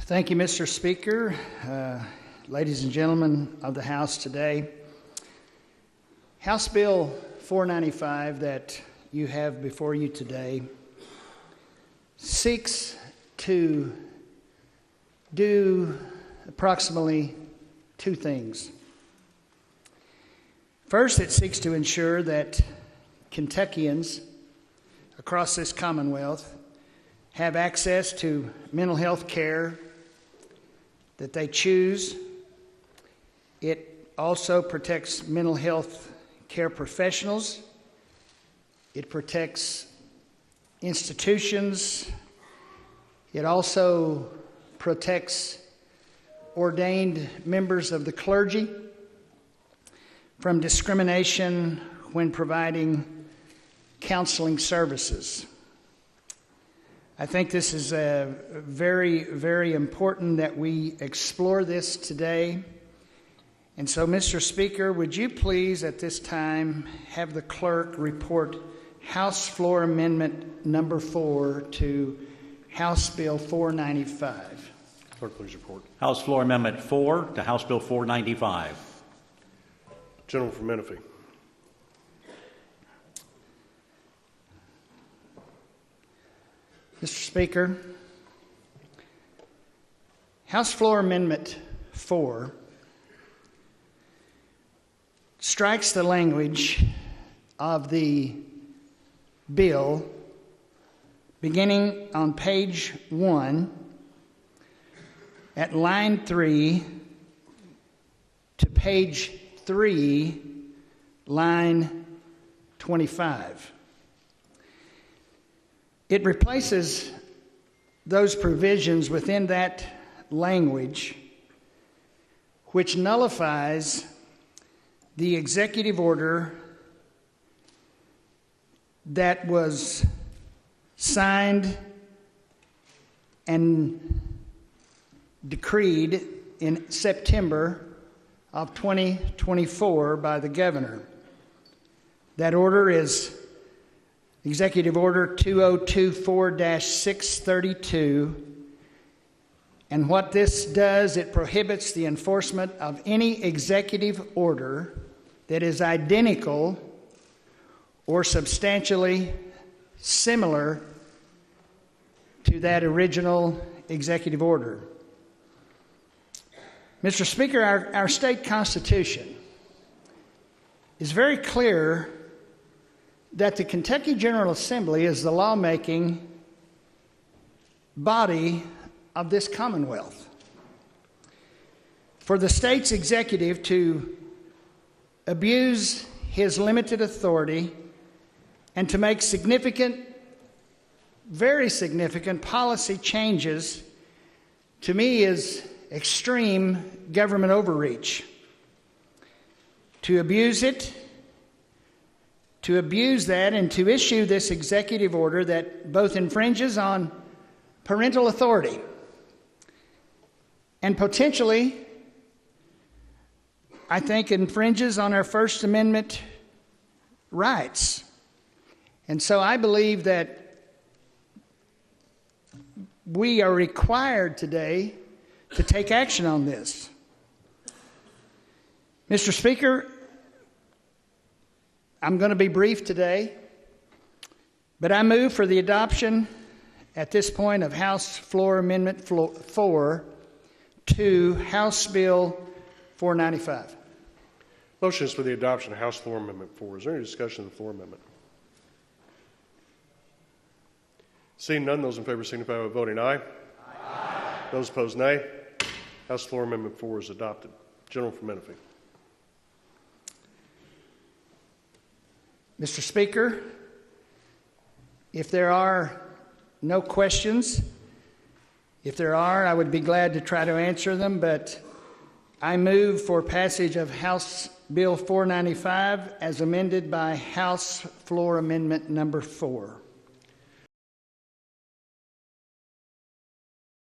Thank you, Mr. Speaker. Ladies and gentlemen of the House today, House Bill 495 that you have before you today seeks to do approximately two things. First, it seeks to ensure that Kentuckians across this Commonwealth have access to mental health care that they choose. It also protects mental health care professionals. It protects institutions. It also protects ordained members of the clergy from discrimination when providing counseling services. I think this is very, very important that we explore this today. And so, Mr. Speaker, would you please at this time have the clerk report House Floor Amendment number 4 to House Bill 495. Clerk, please report. House Floor Amendment 4 to House Bill 495. Gentleman from Menifee. Mr. Speaker, House Floor Amendment 4 strikes the language of the bill beginning on page 1 at line 3 to page 3, line 25. It replaces those provisions within that language which nullifies the executive order that was signed and decreed in September of 2024 by the governor. That order is Executive Order 2024-632, and what this does, it prohibits the enforcement of any executive order that is identical or substantially similar to that original executive order. Mr. Speaker, our state constitution is very clear that the Kentucky General Assembly is the lawmaking body of this Commonwealth. For the state's executive to abuse his limited authority and to make significant, very significant policy changes, to me, is extreme government overreach. To abuse that and to issue this executive order that both infringes on parental authority and potentially, I think, infringes on our First Amendment rights. And so I believe that we are required today to take action on this. Mr. Speaker, I'm going to be brief today, but I move for the adoption at this point of House Floor Amendment 4 to House Bill 495. Motion is for the adoption of House Floor Amendment 4. Is there any discussion of the floor amendment? Seeing none, those in favor signify by voting aye. Aye. Those opposed, nay. House Floor Amendment 4 is adopted. Gentleman from Menifee. Mr. Speaker, if there are no questions, if there are, I would be glad to try to answer them, but I move for passage of House Bill 495 as amended by House Floor Amendment number 4.